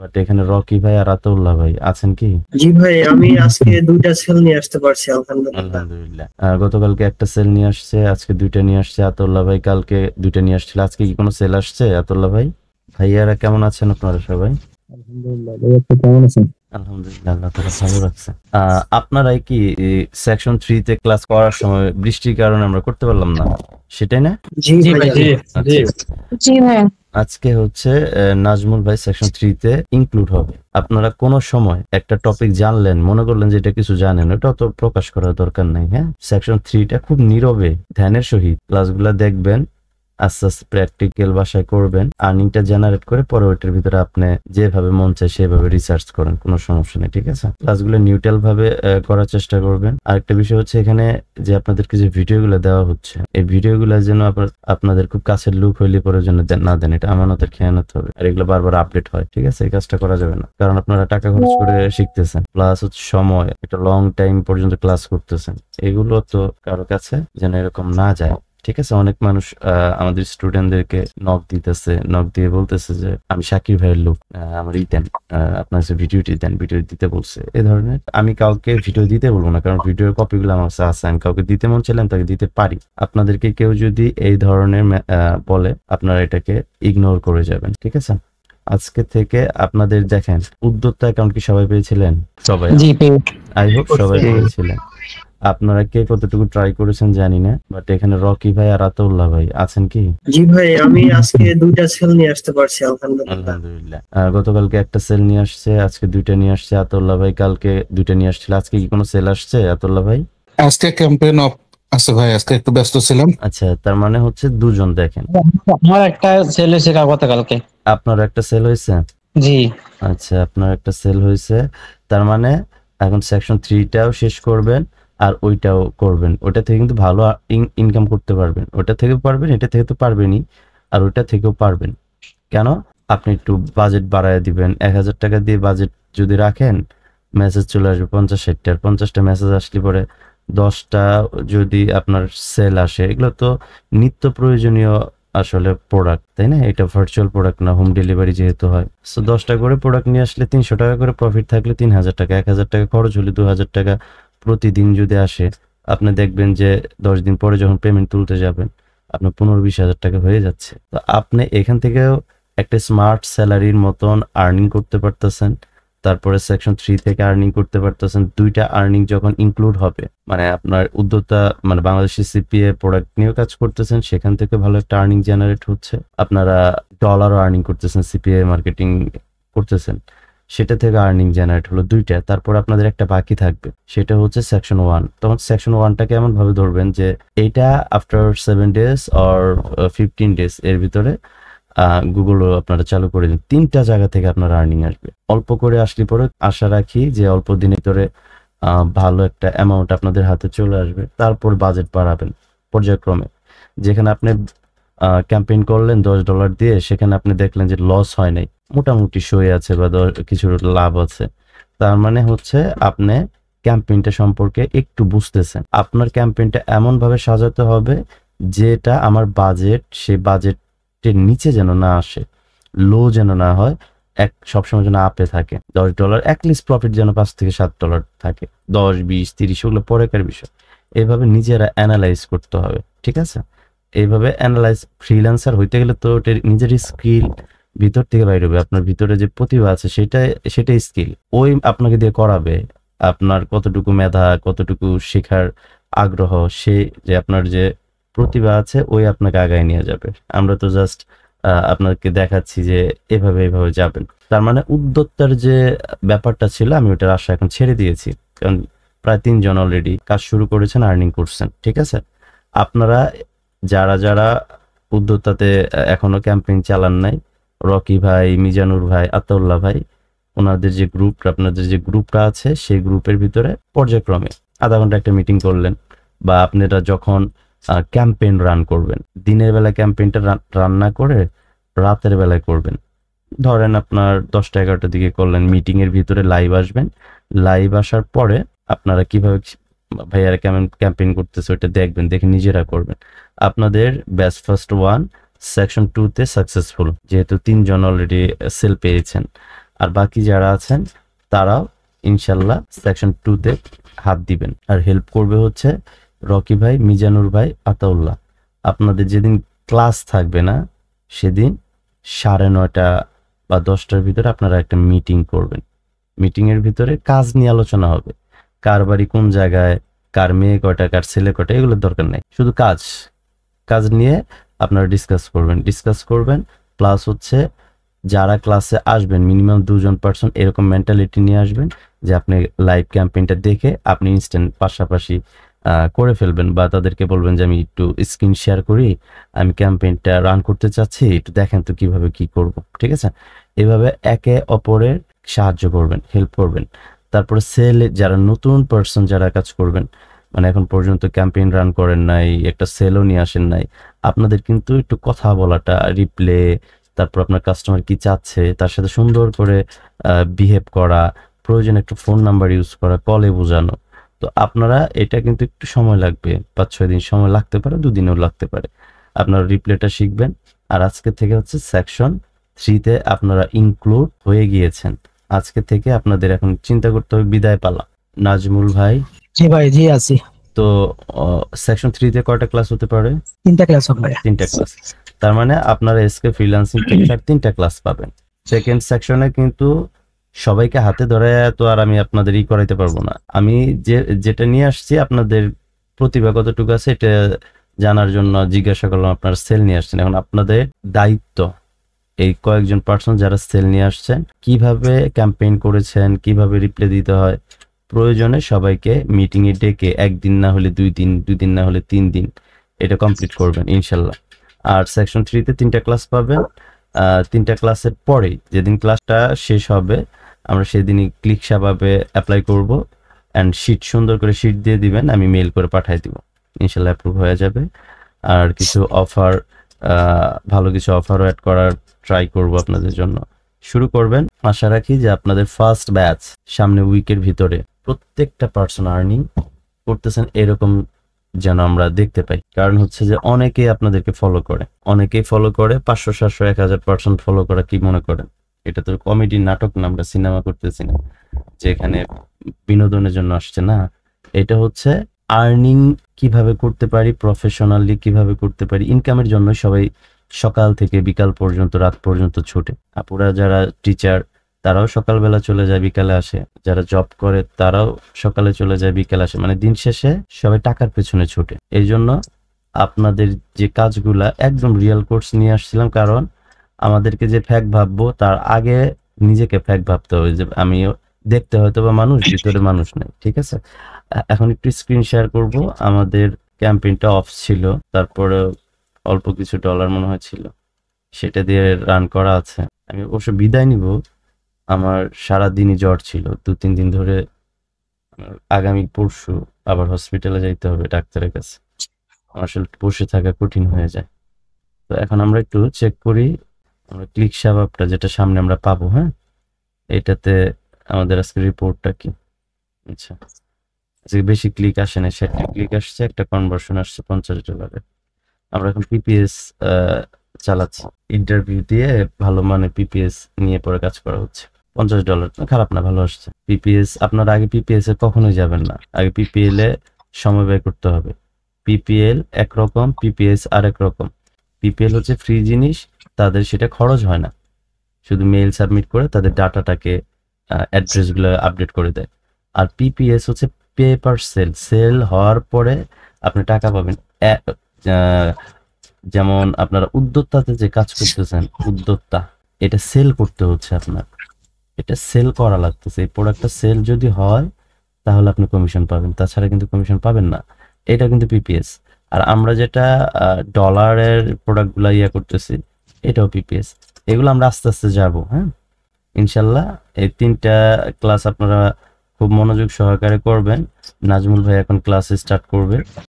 But এখানে Rocky ভাই আর আতাউল্লাহ ভাই আছেন কি? জি ভাই, আমি আজকে 2টা সেল নিয়ে আসতে পারছি আলহামদুলিল্লাহ। আলহামদুলিল্লাহ। গতকালকে একটা সেল নিয়ে আসছে, আজকে 2টা নিয়ে আসছে আতাউল্লাহ ভাই, কালকে 2টা নিয়ে আসছিল। আজকে কি কোনো সেল আসছে আতাউল্লাহ ভাই? ভাইয়ারা কেমন আছেন আপনারা সবাই? আলহামদুলিল্লাহ ভাই, আপনি কেমন আছেন? আলহামদুলিল্লাহ, আল্লাহ তাআলা ভালো রাখছে। আপনারাই কি সেকশন 3 তে ক্লাস করার সময় বৃষ্টির কারণে আমরা করতে পারলাম না, সেটাই না? জি ভাই, জি আচ্ছা, জি ভাই। আজকে হচ্ছে নাজমুল ভাই সেকশন 3 তে ইনক্লুড হবে। আপনারা কোনো সময় একটা টপিক জানলেন, মনে করলেন যে এটা কিছু জানেন, ওটা তো প্রকাশ করার দরকার নাই। হ্যাঁ, সেকশন 3টা খুব নীরবে ধ্যানের সহিত ক্লাসগুলো দেখবেন, আস্তে আস্তে প্র্যাকটিক্যাল ভাষায় করবেন, আর্নিংটা জেনারেট করে পরে ওইটার ভিতরে আপনি যেভাবে মন চায় সেভাবে রিসার্চ করেন, কোনো সমস্যা নেই। ঠিক আছে, ক্লাসগুলো নিউট্রাল ভাবে করার চেষ্টা করবেন। আরেকটা বিষয় হচ্ছে এখানে যে আপনাদেরকে যে ভিডিওগুলো দেওয়া হচ্ছে, এই ভিডিওগুলো যেন আপনাদের খুব কাছের লোক হইলে পরে জন্য না দেন, এটা আমানতের খেয়ানত হবে। আর এগুলো বারবার আপডেট হয়, ঠিক আছে, এই কাজটা করা যাবে না। কারণ আপনারা টাকা খরচ করে শিখতেছেন, প্লাস হচ্ছে সময়, একটা লং টাইম পর্যন্ত ক্লাস করতেছেন, এগুলো তো কারো কাছে যেন এরকম না যায়। ঠিক আছে, অনেক মানুষ আমাদের স্টুডেন্টদেরকে নক দিয়ে বলতেছে যে আমি শাকির ভাইয়ের লোক, আমার দেন, আপনার কাছে ভিডিওটি দেন, ভিডিও দিতে বলছে। এই ধরনের আমি কাউকে ভিডিও দিতে বলবো না, কারণ ভিডিওর কপিগুলো আমার কাছে আছে, আমি কাউকে দিতে মন চাইলে তাকে দিতে পারি। আপনাদেরকে কেউ যদি এই ধরনের বলে, আপনারা এটাকে ইগনোর করে যাবেন। ঠিক আছে, আজকে থেকে আপনাদের দেখেন উদ্যোক্তা অ্যাকাউন্ট কি সবাই পেয়েছিলেন? সবাই, জি আই হোপ সবাই পেয়েছিলেন। আপনারা কে কতটুকু ট্রাই করেছেন জানি না, বাট এখানে রকি ভাই আর আতাউল্লাহ ভাই আছেন কি? জি ভাই, আমি আজকে 2টা সেল নিয়ে আসতে পারছি আলহামদুলিল্লাহ। আলহামদুলিল্লাহ। গতকালকে একটা সেল নিয়ে আসছে, আজকে 2টা নিয়ে আসছে আতাউল্লাহ ভাই, কালকে 2টা নিয়ে আসছিল। আজকে কি কোনো সেল আসছে আতাউল্লাহ ভাই? আজকে ক্যাম্পেইন অফ আছে ভাই, আজকে একটু ব্যস্ত ছিলাম। আচ্ছা, তার মানে হচ্ছে দুজন। দেখেন, আমার একটা সেল হয়েছে গতকালকে। আপনার একটা সেল হয়েছে? জি আচ্ছা, আপনার একটা সেল হয়েছে, তার মানে এখন সেকশন 3টাও শেষ করবেন আর ওইটাও করবেন। ওটা থেকে কিন্তু ভালো ইনকাম করতে পারবেন, ওটা থেকেও পারবেন, এটা থেকে তো পারবেনই, আর ওটা থেকেও পারবেন। কেন? আপনি একটু বাজেট বাড়ায় দিবেন। 1000 টাকা দিয়ে বাজেট যদি রাখেন, মেসেজ চলে আসবে 50-60টা, আর 50টা মেসেজ আসলে পরে 10টা যদি আপনার সেল আসে, এগুলো তো নিত্য প্রয়োজনীয় আসলে প্রোডাক্ট, তাই না? এটা ভার্চুয়াল প্রোডাক্ট না, হোম ডেলিভারি যেহেতু হয়। সো 10টা করে প্রোডাক্ট নিয়ে আসলে 300 টাকা করে প্রফিট থাকলে 3000 টাকা, 1000 টাকা খরচ হলে 2000 টাকা প্রতিদিন যদি আসে, আপনি দেখবেন যে 10 দিন পরে যখন পেমেন্ট তুলতে যাবেন, আপনার 15-20 হাজার টাকা হয়ে যাচ্ছে। তো আপনি এখান থেকেও একটা স্মার্ট স্যালারির মতন আর্নিং করতে পারতেছেন, তারপরে সেকশন 3 থেকে আর্নিং করতে পারতেছেন। 2টা আর্নিং যখন ইনক্লুড হবে, মানে আপনার উদ্যোক্তা মানে বাংলাদেশি সিপিএ প্রোডাক্ট নিয়েও কাজ করতেছেন, সেখান থেকে ভালো একটা আর্নিং জেনারেট হচ্ছে। আপনারা ডলারও আর্নিং করতেছেন, সিপিএ মার্কেটিং করতেছেন, সেটা থেকে আর্নিং জেনারেট হলো 2টা। তারপর আপনাদের একটা বাকি থাকবে, সেটা হচ্ছে সেকশন 1। তখন সেকশন 1টাকে এমন ভাবে ধরবেন যে এইটা আফটার 7 ডেজ অর 15 ডেজ এর ভিতরে গুগলও আপনারা চালু করে দিন। 3টা জায়গা থেকে আপনার আর্নিং আসবে। অল্প করে আসলে পরে আশা রাখি যে অল্প দিনের ভিতরে ভালো একটা অ্যামাউন্ট আপনাদের হাতে চলে আসবে। তারপর বাজেট বাড়াবেন পর্যায়ক্রমে। যেখানে আপনি ক্যাম্পেইন করলেন $10 দিয়ে, সেখানে আপনি দেখলেন যে লস হয় নাই, মোটামুটি সই আছে বা কিছু লাভ আছে, তার মানে হচ্ছে আপনি ক্যাম্পেইনটা সম্পর্কে একটু বুঝতেছেন। আপনার ক্যাম্পেইনটা এমন ভাবে সাজাতে হবে যেটা আমার বাজেট, সেই বাজেটের নিচে যেন না আসে, লো যেন না হয়, সবসময় যেন আপে থাকে। $10 অ্যাটলিস্ট প্রফিট যেন $5 থেকে $7 থাকে, 10, 20, 30 ওগুলো পরেকার বিষয়। এইভাবে নিজেরা অ্যানালাইজ করতে হবে। ঠিক আছে, এইভাবে অ্যানালাইজ। ফ্রিল্যান্সার হইতে গেলে তো নিজের স্কিল ভিতর থেকে বাইরে হবে। আপনার ভিতরে যে প্রতিভা আছে সেটাই স্কিল, ওই আপনাকে দিয়ে করাবে। আপনার কতটুকু মেধা, কতটুকু শেখার আগ্রহ, সে যে আপনার যে প্রতিভা আছে ওই আপনাকে আগায় নিয়ে যাবে। আমরা তো জাস্ট আপনাকে দেখাচ্ছি যে এভাবে যাবেন। তার মানে উদ্যোক্তার যে ব্যাপারটা ছিল, আমি ওটার আশা এখন ছেড়ে দিয়েছি, কারণ প্রায় 3 জন অলরেডি কাজ শুরু করেছেন, আর্নিং করছেন। ঠিক আছে, আপনারা যারা উদ্যোক্তাতে এখনো ক্যাম্পেইন চালান নাই, রকি ভাই, মিজানুর ভাই, আতাউল্লাহ ভাই, ওনাদের যে গ্রুপটা, আপনাদের যে গ্রুপটা আছে, সেই গ্রুপের ভিতরে পর্যায়ক্রমে আধা ঘন্টা একটা মিটিং করলেন, বা আপনারা যখন ক্যাম্পেইন রান করবেন, দিনের বেলা ক্যাম্পেইনটা রান না করে রাতের বেলায় করবেন। ধরেন আপনার 10টা-11টার দিকে করলেন, মিটিং এর ভিতরে লাইভ আসবেন। লাইভ আসার পরে আপনারা কিভাবে ভাইয়ারা কেমন ক্যাম্পেইন করতেছে ওইটা দেখবেন, দেখে নিজেরা করবেন। আপনাদের ব্যাচ ফার্স্ট 1 সেকশন 2 তে সাকসেসফুল, যেহেতু 3 জন অলরেডি সেল পেয়েছেন। আর বাকি যারা আছেন তারাও ইনশাল্লাহ সেকশন 2-তে হাত দিবেন। আর হেল্প করবে হচ্ছে রকি ভাই, মিজানুর ভাই, আতাউল্লাহ। আপনাদের যেদিন ক্লাস থাকবে না সেদিন 9:30 বা 10টার ভিতরে আপনারা একটা মিটিং করবেন। মিটিংয়ের ভিতরে কাজ নিয়ে আলোচনা হবে। কার বাড়ি কোন জায়গায়, কার মেয়ে কয়টা, কার ছেলে কয়টা, এগুলোর দরকার নেই। শুধু কাজ নিয়ে আপনারা ডিসকাস করবেন। প্লাস হচ্ছে যারা ক্লাসে আসবেন মিনিমাম 2জন পার্সন এরকম মেন্টালিটি নিয়ে আসবেন যে আপনি লাইভ ক্যাম্পেইনটা দেখে আপনি ইনস্ট্যান্ট পাশাপাশি করে ফেলবেন, বা তাদেরকে বলবেন যে আমি একটু স্ক্রিন শেয়ার করি, আমি ক্যাম্পেইনটা রান করতে চাচ্ছি, একটু দেখেন তো কিভাবে কি করব। ঠিক আছে, এভাবে একে অপরের সাহায্য করবেন, হেল্প করবেন। তারপরে যারা নতুন পার্সন যারা কাজ করবেন, মানে এখন পর্যন্ত ক্যাম্পেইন রান করেন নাই, একটা সেলও নিয়ে আসেন নাই, আপনাদের কিন্তু একটু কথা বলাটা, রিপ্লে, তারপর আপনার কাস্টমার কি চাচ্ছে তার সাথে সুন্দর করে বিহেভ করা, প্রয়োজন একটু ফোন নাম্বার ইউজ করা, কলে বোঝানো। তো আপনারা এটা কিন্তু একটু সময় লাগবে, 5-6 দিন সময় লাগতে পারে, 2 দিনও লাগতে পারে। আপনারা রিপ্লেটা শিখবেন। আর আজকে থেকে হচ্ছে সেকশন 3-তে আপনারা ইনক্লুড হয়ে গিয়েছেন। আজকে থেকে আপনাদের এখন চিন্তা করতে হবে বিদায় পালা। নাজমুল ভাই, জি ভাই, জি আছি। তো সেকশন 3-তে কয়টা ক্লাস হতে পারে? 3টা ক্লাস হবে ভাই। 3টা ক্লাস। তার মানে আপনারা এসকে ফ্রিল্যান্সিং থেকে 3টা ক্লাস পাবেন। সেকেন্ড সেকশনে কিন্তু সবাইকে হাতে ধরে তো আর আমি আপনাদের করাইতে পারবো না। আমি যেটা নিয়ে আসছি আপনাদের প্রতিভা কতটুকু আছে এটা জানার জন্য জিজ্ঞাসা করলাম। আপনারা সেল নিয়ে আসছেন, এখন আপনাদের দায়িত্ব এই কয়েকজন পার্সন যারা সেল নিয়ে আসছেন কিভাবে ক্যাম্পেইন করেছেন, কিভাবে রিপ্লাই দিতে হয়, প্রয়োজনে সবাইকে মিটিং এ ডেকে 1 দিন না হলে 2 দিন, 2 দিন না হলে 3 দিন এটা কমপ্লিট করবেন ইনশাল্লাহ। আর সেকশন 3-তে 3টা ক্লাস পাবেন। 3টা ক্লাসের পরে যেদিন ক্লাসটা শেষ হবে আমরা সেদিনই ক্লিক সাভাবে অ্যাপ্লাই করব, অ্যান্ড সুন্দর করে শিট দিয়ে দিবেন, আমি মেইল করে পাঠিয়ে দিব, ইনশাল্লাহ অ্যাপ্রুভ হয়ে যাবে। আর কিছু অফার, ভালো কিছু অফারও অ্যাড করার ট্রাই করব আপনাদের জন্য। শুরু করবেন, আশা রাখি যে আপনাদের ফার্স্ট ব্যাচ সামনে উইকের ভিতরে প্রত্যেকটা পার্সন আর্নিং করতেছেন এরকম যেন আমরা দেখতে পাই। কারণ হচ্ছে যে অনেকেই আপনাদেরকে ফলো করে, 500, 700, 1000 পার্সেন্ট ফলো করা কি মনে করেন? এটা তো কমেডি নাটক না, আমরা সিনেমা করতেছি না যে এখানে বিনোদনের জন্য আসছে না। এটা হচ্ছে আর্নিং কিভাবে করতে পারি, প্রফেশনালি কিভাবে করতে পারি, ইনকামের জন্য সবাই সকাল থেকে বিকাল পর্যন্ত, রাত পর্যন্ত ছোটে। আপুরা যারা টিচার তারাও সকালবেলা চলে যায়, বিকালে আসে। যারা জব করে তারাও সকালে চলে যায়, বিকালে আসে। মানে দিন শেষে সবাই টাকার পেছনে ছোটে। এই জন্য আপনাদের যে কাজগুলা একদম রিয়েল কোর্স নিয়ে আসছিলাম, কারণ আমাদেরকে যে ফ্যাক ভাববো তার আগে নিজেকে ফ্যাক ভাবতে হবে যে আমি দেখতে হয়তো বা মানুষ, ভিতরে মানুষ নেই। ঠিক আছে, এখন একটু স্ক্রিন শেয়ার করব। আমাদের ক্যাম্পেইনটা অফ ছিল, তারপরে অল্প কিছু ডলার মনে হয় ছিল, সেটা দিয়ে রান করা আছে। আমি অবশ্য বিদায় নিব, আমার সারাদিনই জ্বর ছিল, 2-3 দিন ধরে। আগামী পরশু আবার হসপিটালে যাইতে হবে ডাক্তারের কাছে, আসলে বসে থাকা কঠিন হয়ে যায়। তো এখন আমরা একটু চেক করি আমরা ক্লিক সাভাবটা যেটা সামনে আমরা পাবো। হ্যাঁ, এটাতে আমাদের আজকে রিপোর্টটা কি? আচ্ছা, আজকে বেশি ক্লিক আসে না, 60 ক্লিক আসছে, একটা কনভার্সন আসছে $50। আমরা এখন পিপিএস চালাচ্ছি, ইন্টারভিউ দিয়ে ভালো মানে পিপিএস নিয়ে পরে কাজ করা হচ্ছে। $50 খারাপ না, ভালো আসছে। পিপিএস আপনারা আগে পিপিএস এ কখনোই যাবেন না, আগে পিপিএল এ সময় ব্যয় করতে হবে। পিপিএল একরকম, পিপিএস আরেক রকম। পিপিএল হচ্ছে ফ্রি জিনিস, তাদের সেটা খরচ হয় না, শুধু মেইল সাবমিট করে তাদের ডাটাটাকে অ্যাড্রেসগুলো আপডেট করে দেয়। আর পিপিএস হচ্ছে পে পার সেল হওয়ার পরে আপনি টাকা পাবেন। যেমন আপনারা উদ্যোক্তাতে যে কাজ করতেছেন, উদ্যোক্তা এটা সেল করতে হচ্ছে, আপনার এটা সেল করা লাগতেছে। এই প্রোডাক্টটা সেল যদি হয় তাহলে আপনি কমিশন পাবেন, তাছাড়া কিন্তু কমিশন পাবেন না। এটা কিন্তু পিপিএস। আর আমরা যেটা ডলারের প্রোডাক্টগুলো করতেছি এটাও পিপিএস। এগুলো আমরা আস্তে আস্তে যাবো। হ্যাঁ, ইনশাল্লাহ এই 3টা ক্লাস আপনারা খুব মনোযোগ সহকারে করবেন। নাজমুল ভাই এখন ক্লাস স্টার্ট করবে,